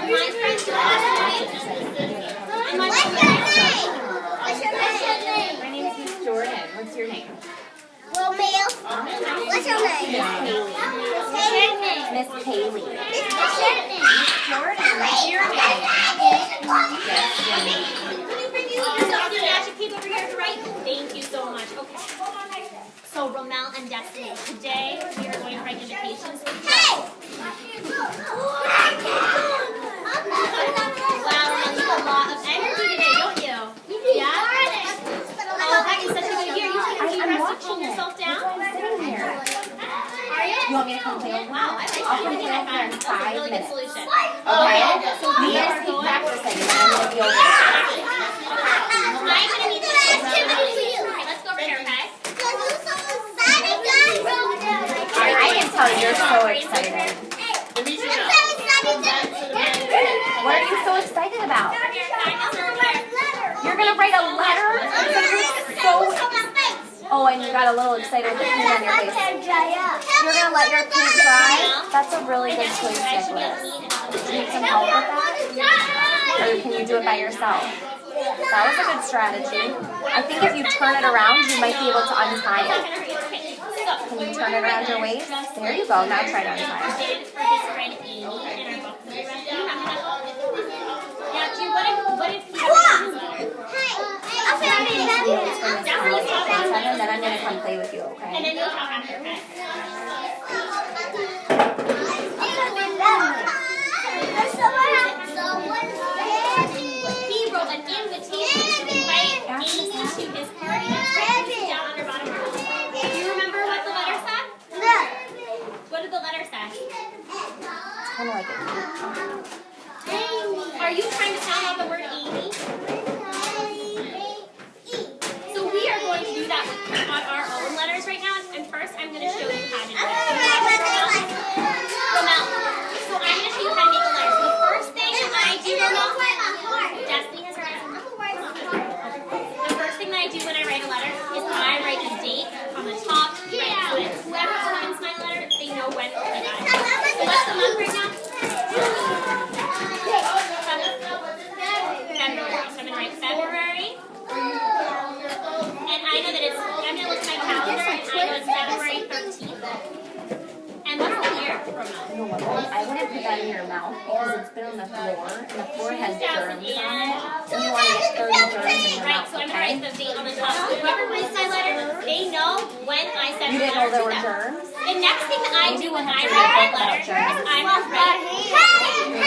My friend and my What's your name? My name is Miss Jordan. What's your name? Romeo. What's your name? Miss Haley. What's your name? Jordan. What's your name? Thank you so much. Okay. So Romel and Destiny, today we are going to write invitations. Wow, Romel, you have a lot of energy today, don't you? Yeah? Oh, that is such a good year. You rest to calm yourself down? I'm sitting here. Are you? You want me to come play over? Wow, I like I'll that. come I think play over in that's a 5 really good minutes. solution. Okay? So You we guys are keep going. practicing and I'm going to be over. I'm gonna need this activity for you. Okay, let's go over here, okay? I can tell you're so excited. What are you so excited about? You're going to write a letter? Oh, and you got a little excited with the paint on your face. You're going to let your paint dry? That's a really good choice, Nicholas. Do you need some help with that? Or can you do it by yourself? That was a good strategy. I think if you turn it around, you might be able to untie it. Can you turn it around your waist? There you go. Now try to untie it. And then I'm going to come play with you, okay? And then you'll talk after, okay? He wrote an invitation to invite Amy to his party. It's down under bottom row. Do you remember what the letter said? What did the letter say? Kind of like it. Are you trying to sound out the word Amy? So we are going to do that on our own letters right now. And first, I'm going to show you how to do it. Romel. So I'm going to show you how to make a letter. So the first thing that I do, Romel, Destiny has her eyes on. The first thing that I do when I write a letter is I write a date on the top, right? So that whoever opens my letter, they know when they got it. So what's the month right now? February. So I'm going to write February. And I know that it's, I'm going to look at my calendar and I know it's February 13th. And what's the year? I wouldn't put that in your mouth because it's been on the floor and the floor has germs on it. And you want to get 30 germs in your Right, mouth, so I'm going to okay? write the date on the top. So whoever reads my letter, they know when I send You the didn't know letter there to were them. germs? The next thing that I do when I Maybe write we'll a have to letter talk is about I'm going to write.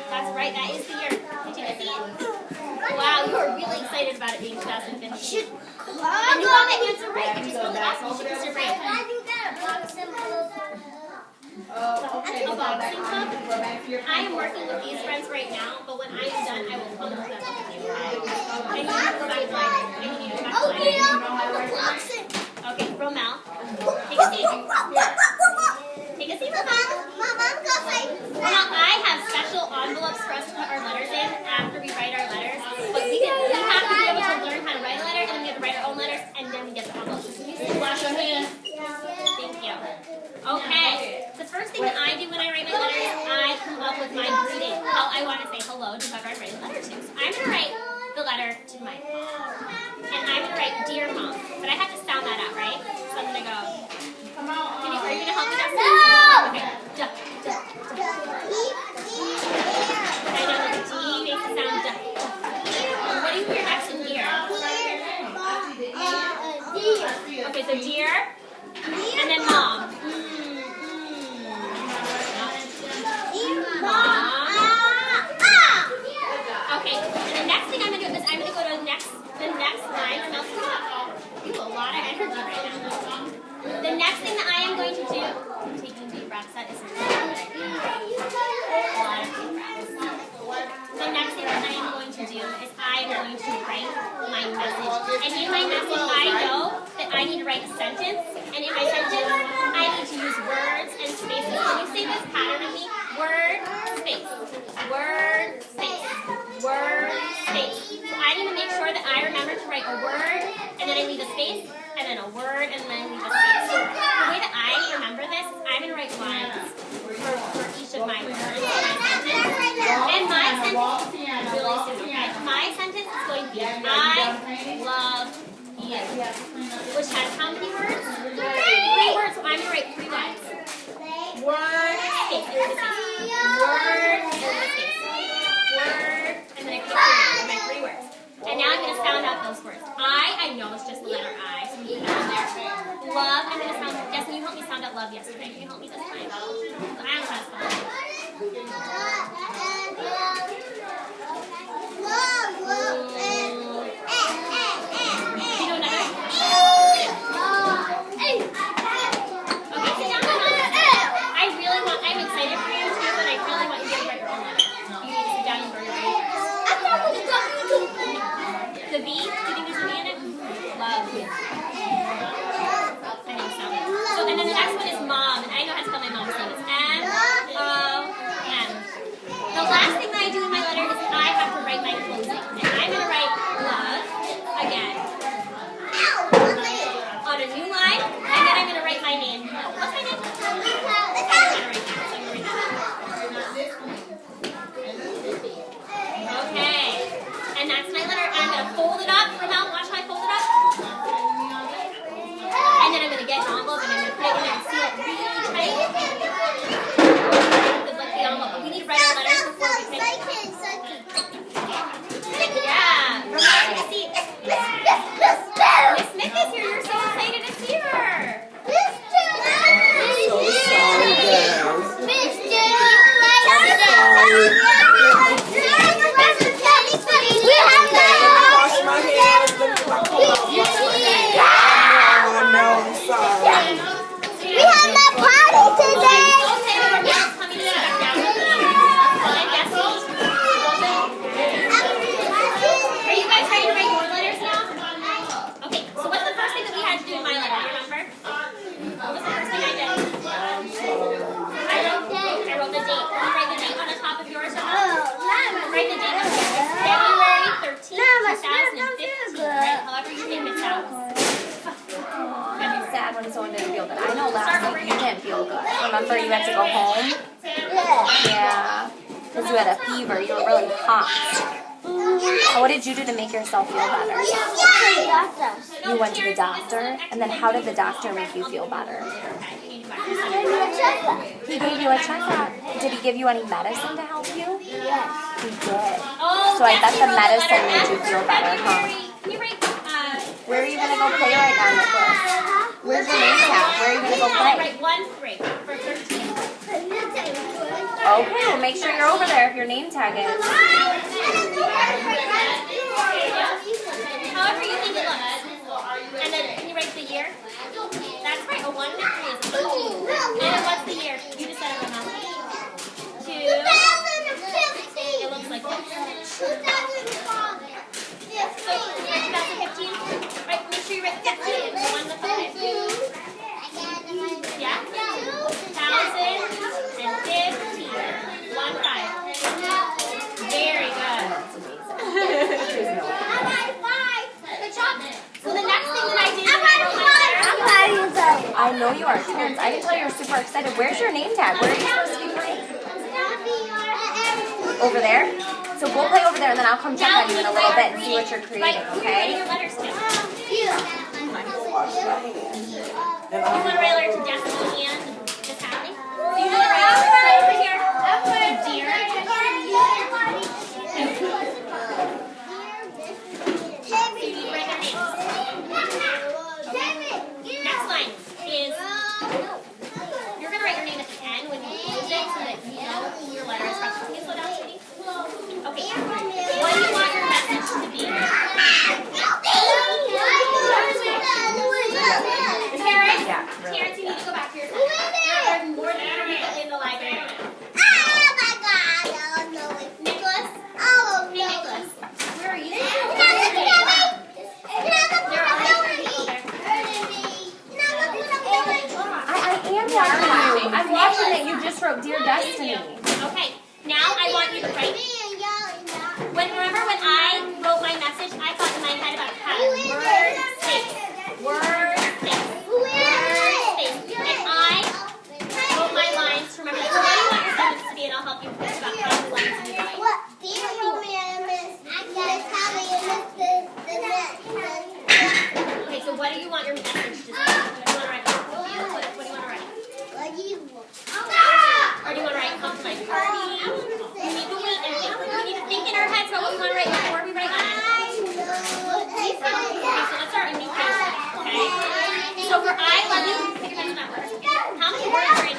That's right, that is the year. Did you see it? Wow, you are really excited about it being 2015. And you got the answer right, which is really awesome. You should use your brain. A boxing club? I am working with these friends right now, but when I am done, I will come with them with you. And you need to go back to library. I need you to go back to library. Okay, Romel, take a seat. Take a seat, Romel. Romel, I have special envelopes for us to put our letters in after we write our letters, but we have to be able to learn how to write a letter, and then we have to write our own letters, and then we get the envelopes. So can you wash your hands? Thank you. Okay. The first thing that I do when I write my letter is I come up with my greeting, how I want to say hello to whoever I write a letter to. So I'm going to write the letter to my mom. And I'm going to write, Dear Mom. But I have to sound that out, right? So I'm going to go, are you going to help me now? No! Okay. Duh, duh, duh. I know that D makes it sound duh. What do you hear next in dear? Okay, so dear. And then mom. Mom. Okay, and the next thing I'm going to do is I'm going to go to the next line. And you have a lot of energy right now. The next thing that I am going to do, I'm taking deep breaths, that is a lot of deep breaths. The next thing that I am going to do is I am going to write my message. And in my message, I know that I need to write a sentence. And in my sentence, I need to use words and spaces. Can you say this pattern with me? Word, space. Word, space. Word, space. So I need to make sure that I remember to write a word, and then I leave a space, and then a word, and then leave a space. So the way that I remember this is I'm going to write lines for each of my words, my sentence. And my sentence is really simple, okay? My sentence is going to be, I love you. Which has how many words? 3 words, so I'm going to write 3 lines. Word, space, there's a space. Word, there's a space. Word, and then I pick 3 words. And now I'm going to sound out those words. I know it's just the letter I, so you put that in there. Love, I'm going to sound, Justin, you helped me sound out love yesterday. Can you help me this time? I don't know how to spell it. You know another? Okay, sit down. I'm excited for you too, but I really want you to write your own letter. You need to sit down and write your own letter. The V? Do you think there's a V in it? Love. I think so. So, and then the next one is mom, and I know how to spell my mom's name. It's M-O-M. The last thing that I do in my letter is I have to write my closing. And I'm going to write love again on a new line, and then I'm going to write my name. What's my name? Okay, and that's my letter. I'm going to fold it up. Come out, watch how I fold it up. And then I'm going to get an envelope and I'm going to put it in there and seal it really tight. Like the envelope. But we need to write our letters before we take it. Yeah. We're going to see. Miss Smith is here. You're so excited to see her. So sorry, guys. Wash my hands. Let me wash my hands. Oh, no, I'm sorry. We have a party today. Are you guys ready to write your letters now? Okay, so what's the first thing that we had to do in my letter? Do you remember? What was the first thing I did? I wrote the date. Can you write the date on the top of yours? Write the date on here. It's February 13th, 2015. Right? However you think it's out. I'm sad when someone didn't feel good. I know last week you didn't feel good. Remember you had to go home? Yeah. Because you had a fever. You were really hot. What did you do to make yourself feel better? You went to the doctor? And then how did the doctor make you feel better? He gave you a checkup. Did he give you any medicine to help you? Yes. He did. So I bet the medicine made you feel better, huh? Where are you going to go play right now, Nicholas? Where's your name tag? Where are you going to go play? Write 1-3 for 13. Okay, well make sure you're over there if your name tag is. However you think it looks. And then can you write the year? That's right. A 1 and a 3 is 2. And then what's the year? You just said it, Mama. 2. It looks like this. 2005. So can you write 2015? Right, make sure you write 15. 1 to 5. Yeah? 2015. 1-5. Very good. Good job. So the next thing that I did when I wrote my letter. I know you are, Terrence. I can tell you're super excited. Where's your name tag? Where are you supposed to be playing? Over there? So go play over there and then I'll come check on you in a little bit and see what you're creating, okay? Your letters down. Wash my hands. You want to write a letter to Destiny and Miss Hallie? So you know the right over here. Dear. So you need to write their names. Next line is, you're going to write your name at the end when you close it so that you know who your letter is from. Can you slow down, sweetie? Okay. What do you want your message to be? Terrence, you need to go back to your seat. There are more than 3 people in the library. Nicholas? Hey, Nicholas. Where are you? There are only 3 people there. I am watching you. I'm watching that you just wrote Dear Destiny. Okay. Now I want you to write. Remember when I wrote my message, I thought in my head about how word, space, word, what do you want your message to say? What do you want to write? What do you want to write? Or do you want to write come to my party? We need to wait and think. We need to think in our heads about what we want to write before we write it. Okay, so let's start a new page. Okay? So for I love you, pick your pencil number. How many words are in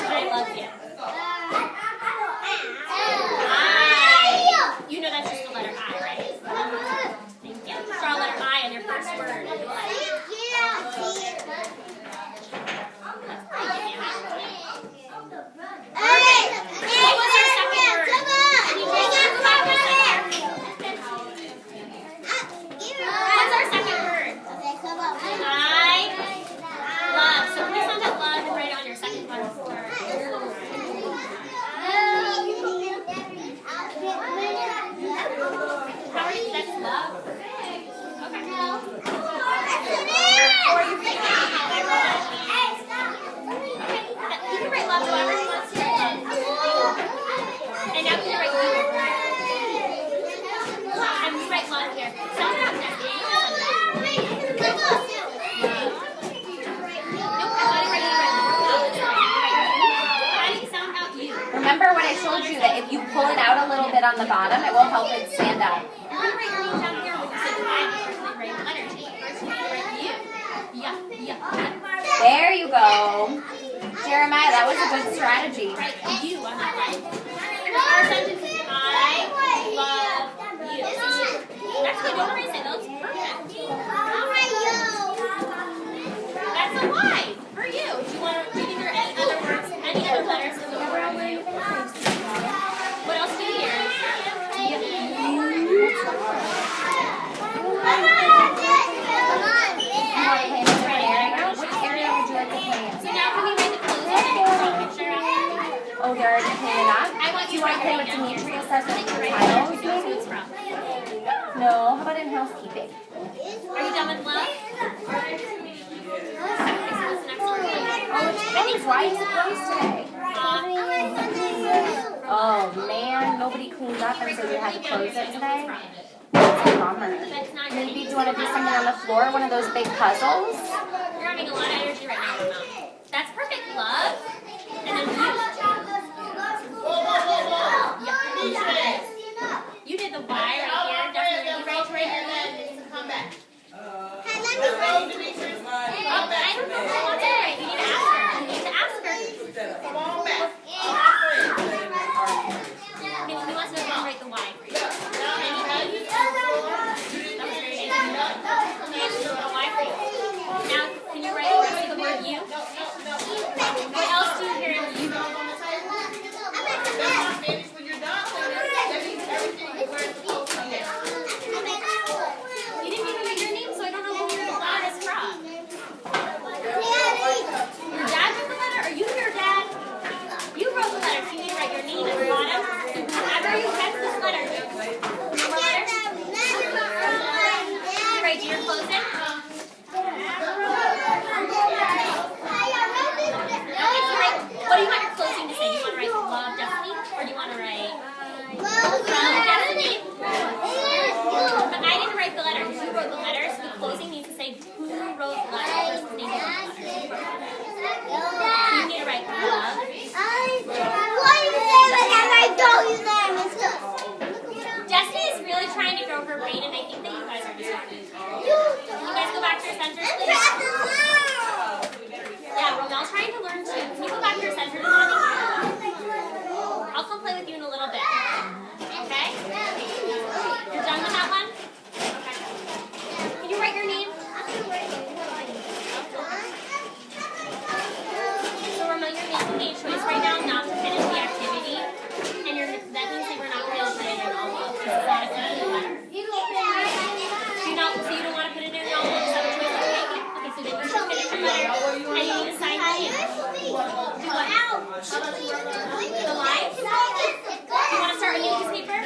I love you? Remember when I told you that if you pull it out a little bit on the bottom, it will help it stand up. There you go. Jeremiah, that was a good strategy. You on that line. Our sentence is I love you. That's good. Don't erase it. That's perfect. That's a Y for you. Do you want to? Do you think there are any other words, any other letters that go around you? What else do you hear? Oh, they're already cleaning up? Do you want to play with Demetria says that for tiles, maybe? No, how about in housekeeping? Are you done with love? Oh, it's why is it closed today? Oh man, nobody cleaned up and so you had to close it today? That's a bummer. Maybe do you want to do something on the floor, one of those big puzzles? You're having a lot of energy right now, Mom. That's perfect, love. And then you did the Y right here. Definitely right here. Come back. Hey, let me read. I don't know what's right. You need to ask her. You need to ask her. Come on back. He wants to write the Y for you. That was very easy. Okay, so a Y for you. Now, can you write the rest of the word you? What else do you hear in you? center, please? Yeah, Romel's trying to learn too. Can you go back to your center, Lonnie? I'll come play with you in a little bit. Okay? You're done with that one? Okay. Can you write your name? So Romel, you're making a choice right now not to finish the activity. And that means that we're not going to put it in an envelope. This is not a complete letter. So you don't want to put it in an envelope? Is that what you're making? Okay, so then you should finish your letter. And you need to sign it in. Do what? The line? Do you want to start a new piece of paper?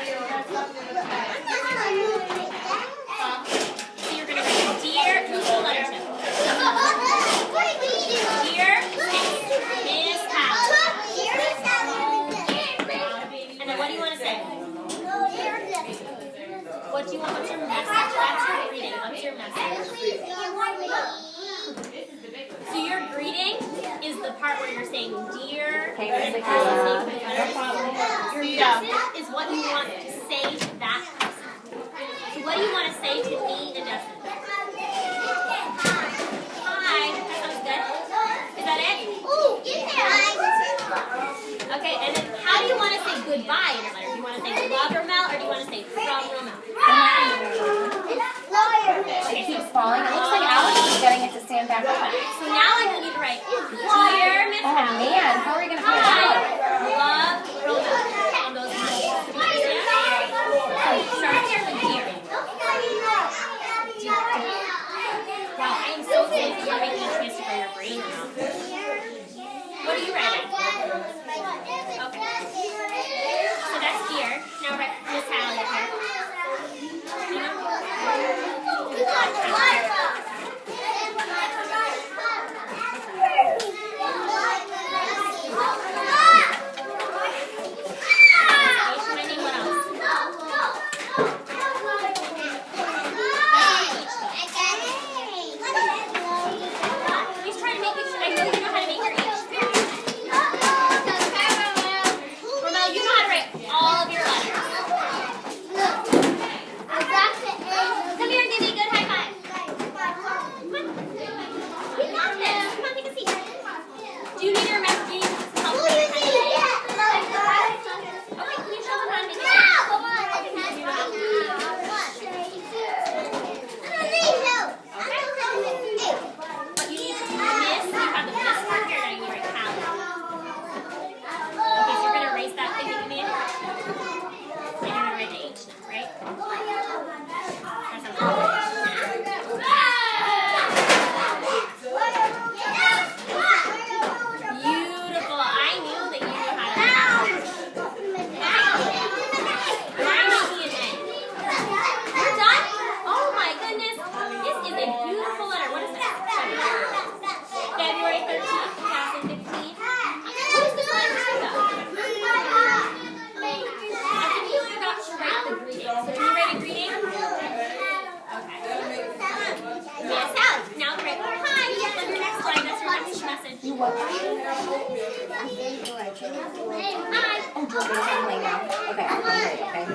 So you're going to write dear, who's the letter to? Dear Miss Hallie. And then what do you want to say? What do you want? What's your message? That's your greeting. What's your message? So your greeting is the part where you're saying dear. Okay, Your message is what you want to say to that person. So what do you want to say to me and Dustin? Hi. That sounds good. Is that it? Okay, and then how do you want to say goodbye in your letter? Do you want to say love Romel or do you want to say from Romel? It keeps falling. It looks like Alex is getting it to stand back up. So now I need to write dear Miss Oh Hallie. man, how are we going to put it I out? love Romel on those lines. So start here with dear. Wow, I am so excited that you're making a choice to grow your brain now. What are you writing? Okay. So that's dear. Now write Miss Hallie up here. What? Hi. Oh, do you want me to lay down? Okay, I'm hungry, okay?